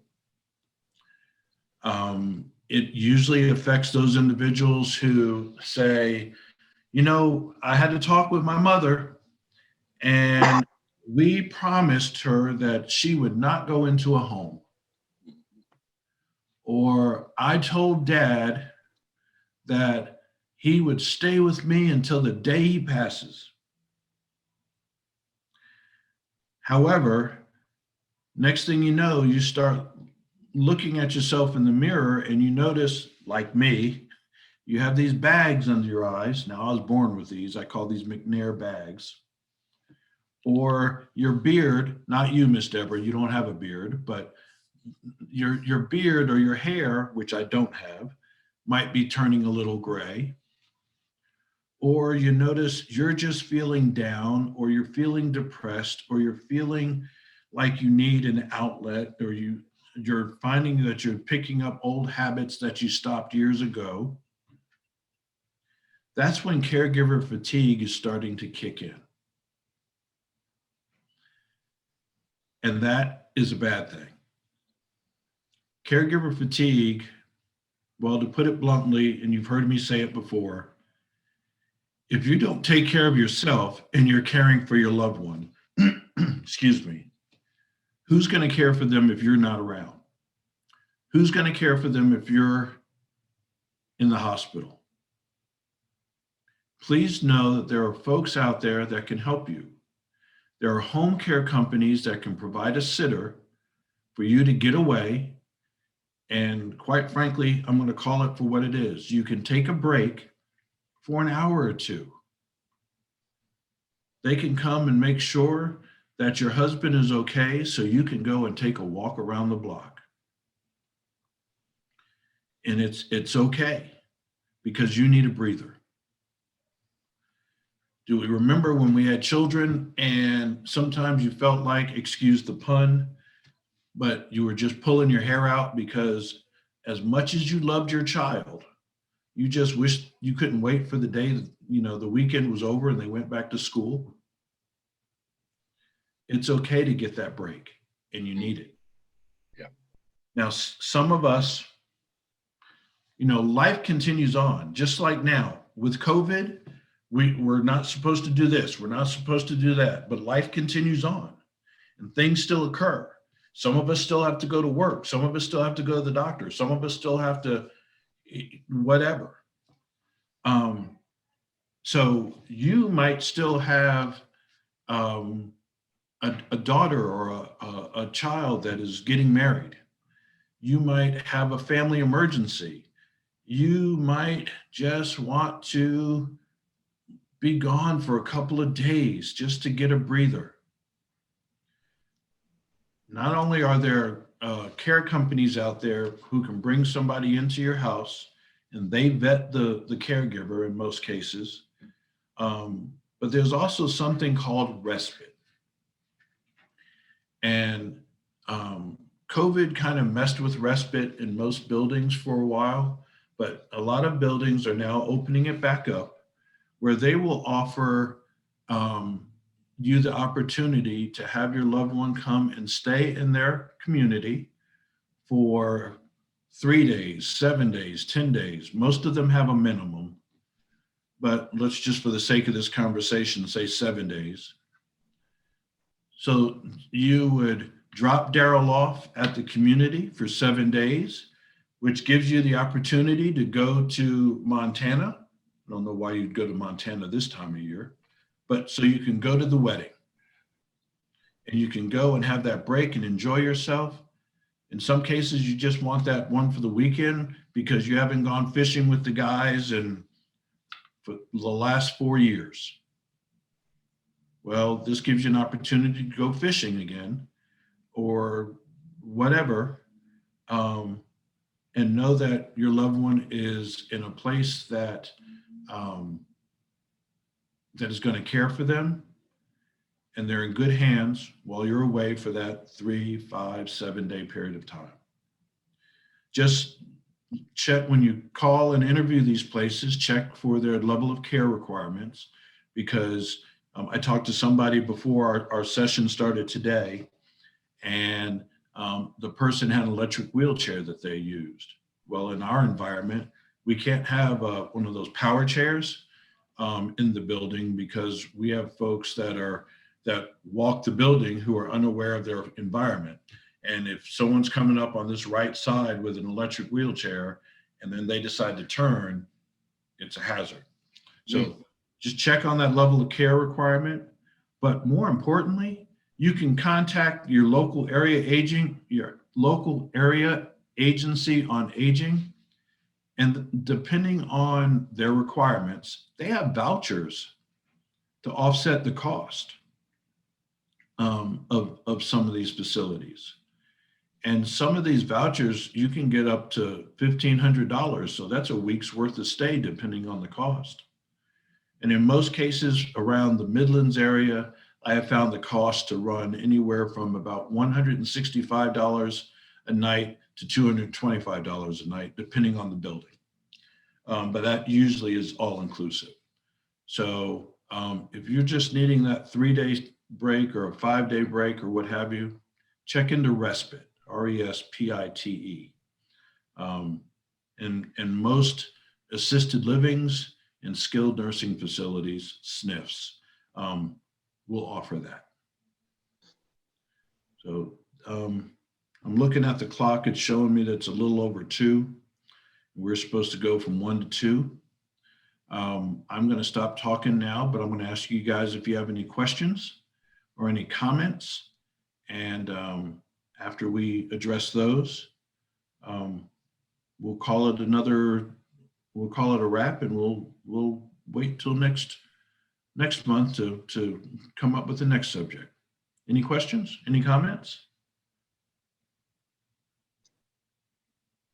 It usually affects those individuals who say, I had to talk with my mother and we promised her that she would not go into a home. Or I told Dad that he would stay with me until the day he passes. However, next thing you know, you start looking at yourself in the mirror and you notice, like me, you have these bags under your eyes. Now, I was born with these. I call these McNair bags. Or your beard, not you, Miss Deborah, you don't have a beard, but your beard or your hair, which I don't have, might be turning a little gray. Or you notice you're just feeling down, or you're feeling depressed, or you're feeling like you need an outlet, or you're finding that you're picking up old habits that you stopped years ago. That's when caregiver fatigue is starting to kick in. And that is a bad thing. Caregiver fatigue, well, to put it bluntly, and you've heard me say it before, if you don't take care of yourself and you're caring for your loved one, excuse me, who's going to care for them if you're not around? Who's going to care for them if you're in the hospital? Please know that there are folks out there that can help you. There are home care companies that can provide a sitter for you to get away. And quite frankly, I'm going to call it for what it is. You can take a break for an hour or two. They can come and make sure that your husband is okay so you can go and take a walk around the block. And it's okay because you need a breather. Do we remember when we had children and sometimes you felt like, excuse the pun, but you were just pulling your hair out because as much as you loved your child, you just wished you couldn't wait for the day that, the weekend was over and they went back to school? It's okay to get that break and you need it. Yeah. Now, some of us, life continues on, just like now with COVID. We're not supposed to do this. We're not supposed to do that, but life continues on and things still occur. Some of us still have to go to work. Some of us still have to go to the doctor. Some of us still have to whatever. So you might still have a daughter or a child that is getting married. You might have a family emergency. You might just want to be gone for a couple of days just to get a breather. Not only are there care companies out there who can bring somebody into your house and they vet the caregiver in most cases, but there's also something called respite. And COVID kind of messed with respite in most buildings for a while, but a lot of buildings are now opening it back up where they will offer you the opportunity to have your loved one come and stay in their community for 3 days, 7 days, 10 days. Most of them have a minimum, but let's just for the sake of this conversation say 7 days. So you would drop Daryl off at the community for 7 days, which gives you the opportunity to go to Montana. I don't know why you'd go to Montana this time of year, but so you can go to the wedding and you can go and have that break and enjoy yourself. In some cases, you just want that one for the weekend because you haven't gone fishing with the guys for the last 4 years. Well, this gives you an opportunity to go fishing again or whatever, and know that your loved one is in a place that is going to care for them and they're in good hands while you're away for that 3, 5, 7 day period of time. Just check when you call and interview these places, check for their level of care requirements, because I talked to somebody before our session started today, and the person had an electric wheelchair that they used. Well, in our environment, we can't have one of those power chairs in the building because we have folks that walk the building who are unaware of their environment. And if someone's coming up on this right side with an electric wheelchair and then they decide to turn, it's a hazard. So just check on that level of care requirement. But more importantly, you can contact your local area agency on aging. And depending on their requirements, they have vouchers to offset the cost of some of these facilities. And some of these vouchers, you can get up to $1,500. So that's a week's worth of stay, depending on the cost. And in most cases around the Midlands area, I have found the cost to run anywhere from about $165 a night to $225 a night, depending on the building. But that usually is all inclusive. So if you're just needing that 3-day break or a 5-day break or what have you, check into Respite, RESPITE. And most assisted livings and skilled nursing facilities, SNFs, will offer that. So I'm looking at the clock. It's showing me that it's a little over 2. We're supposed to go from 1 to 2. I'm going to stop talking now, but I'm going to ask you guys if you have any questions or any comments. And after we address those, we'll call it a wrap, and we'll wait till next month to come up with the next subject. Any questions? Any comments?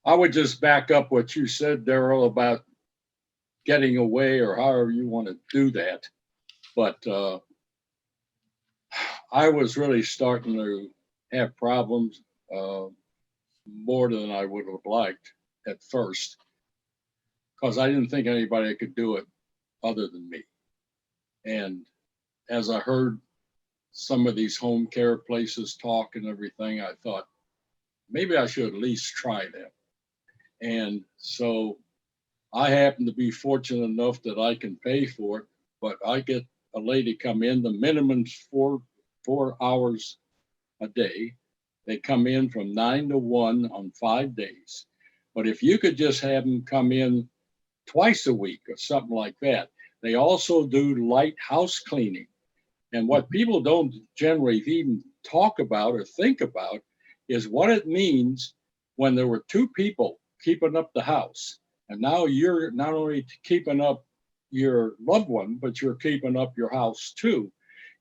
I would just back up what you said, Daryl, about getting away or however you want to do that. But I was really starting to have problems more than I would have liked at first, because I didn't think anybody could do it other than me. And as I heard some of these home care places talk and everything, I thought maybe I should at least try that. And so I happen to be fortunate enough that I can pay for it, but I get a lady come in, the minimum's four hours a day. They come in from 9 to 1 on 5 days. But if you could just have them come in twice a week or something like that. They also do light house cleaning. And what people don't generally even talk about or think about is what it means when there were 2 people keeping up the house. And now you're not only keeping up your loved one, but you're keeping up your house too.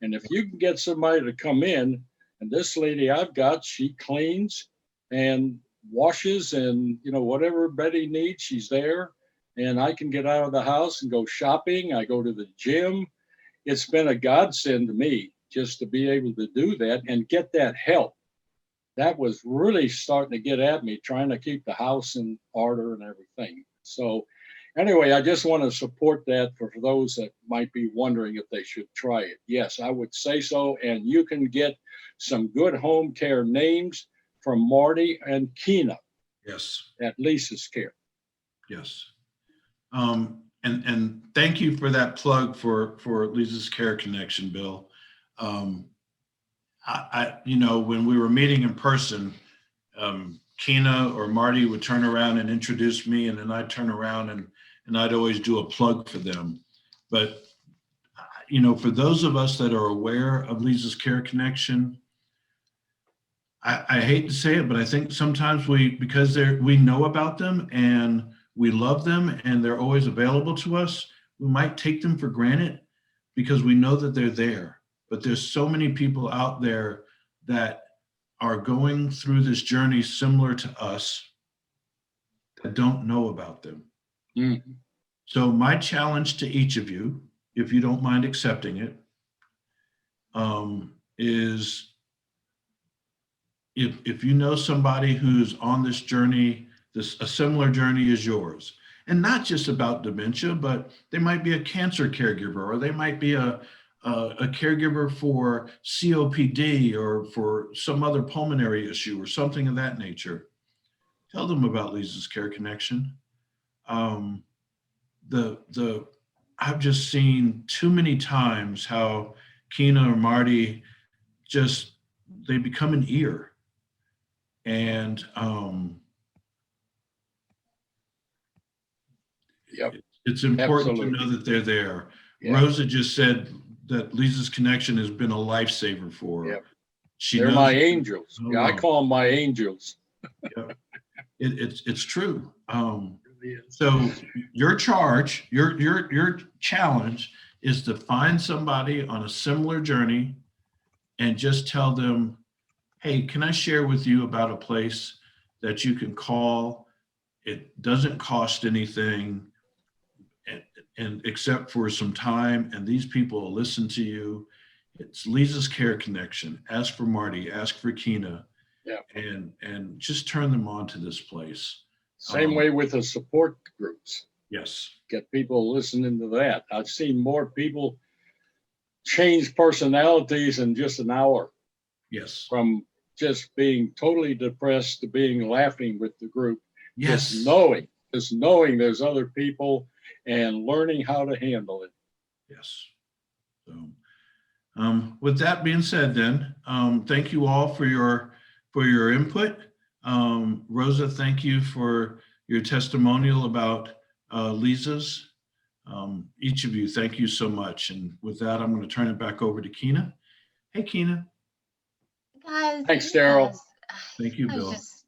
And if you can get somebody to come in, and this lady I've got, she cleans and washes and, you know, whatever Betty needs, she's there. And I can get out of the house and go shopping. I go to the gym. It's been a godsend to me just to be able to do that and get that help. That was really starting to get at me, trying to keep the house in order and everything. So anyway, I just want to support that for those that might be wondering if they should try it. Yes, I would say so. And you can get some good home care names from Marty and Keena Yes. at Lisa's Care. Yes. And thank you for that plug for Lisa's Care Connection, Bill. You know, when we were meeting in person, Keena or Marty would turn around and introduce me, and then I'd turn around and I'd always do a plug for them. But, you know, for those of us that are aware of Lisa's Care Connection, I hate to say it, but I think sometimes because we know about them and we love them and they're always available to us, we might take them for granted because we know that they're there. But there's so many people out there that are going through this journey similar to us that don't know about them. Mm-hmm. So my challenge to each of you, if you don't mind accepting it, is if you know somebody who's on this journey, a similar journey as yours, and not just about dementia, but they might be a cancer caregiver, or they might be a caregiver for COPD or for some other pulmonary issue or something of that nature. Tell them about Lisa's Care Connection. I've just seen too many times how Keena or Marty they become an ear. And Yep. It's important Absolutely. to know that they're there. Yeah. Rosa just said that Lisa's Connection has been a lifesaver for her. Yep. She They're knows my angels. so Yeah, I well. call them my angels. It's true. So your charge, your challenge is to find somebody on a similar journey and just tell them, hey, can I share with you about a place that you can call? It doesn't cost anything, and except for some time, and these people will listen to you. It's Lisa's Care Connection. Ask for Marty, ask for Keena, and just turn them on to this place. Same way with the support groups. Yes. Get people listening to that. I've seen more people change personalities in just an hour, Yes. from just being totally depressed to being laughing with the group. Yes. Just knowing there's other people and learning how to handle it. Yes. So, with that being said, then, thank you all for your input. Rosa, thank you for your testimonial about Lisa's. Each of you, thank you so much. And with that, I'm going to turn it back over to Keena. Hey, Keena. Guys. Thanks, Daryl. yes, Thank you, I was Bill. just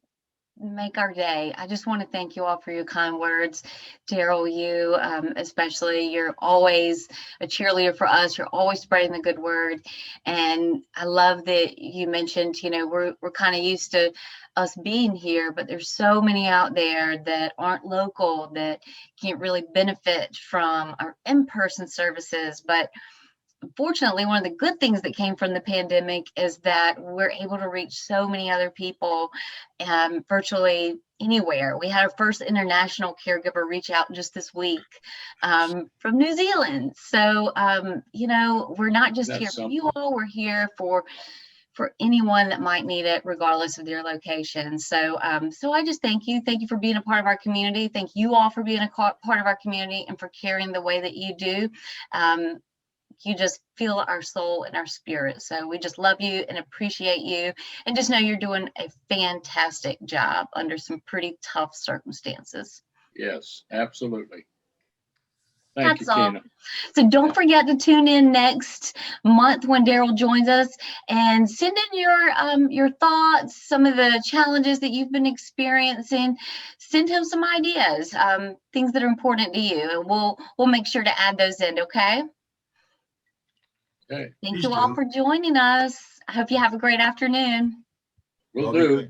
make our day. I just want to thank you all for your kind words. Daryl, you especially, you're always a cheerleader for us. You're always spreading the good word. And I love that you mentioned, we're kind of used to us being here, but there's so many out there that aren't local that can't really benefit from our in-person services. But fortunately, one of the good things that came from the pandemic is that we're able to reach so many other people virtually anywhere. We had our first international caregiver reach out just this week from New Zealand. So, we're not just That's here for something. you all, we're here for anyone that might need it, regardless of their location. So, so I just thank you. Thank you for being a part of our community. Thank you all for being a part of our community and for caring the way that you do. You just feel our soul and our spirit. So we just love you and appreciate you. And just know you're doing a fantastic job under some pretty tough circumstances. Yes, absolutely. Thank you, That's all. Tina. So don't forget to tune in next month when Daryl joins us and send in your thoughts, some of the challenges that you've been experiencing. Send him some ideas, things that are important to you, and we'll make sure to add those in, okay? Okay, Thank Please you all do. for joining us. I hope you have a great afternoon. will I'll be do. back.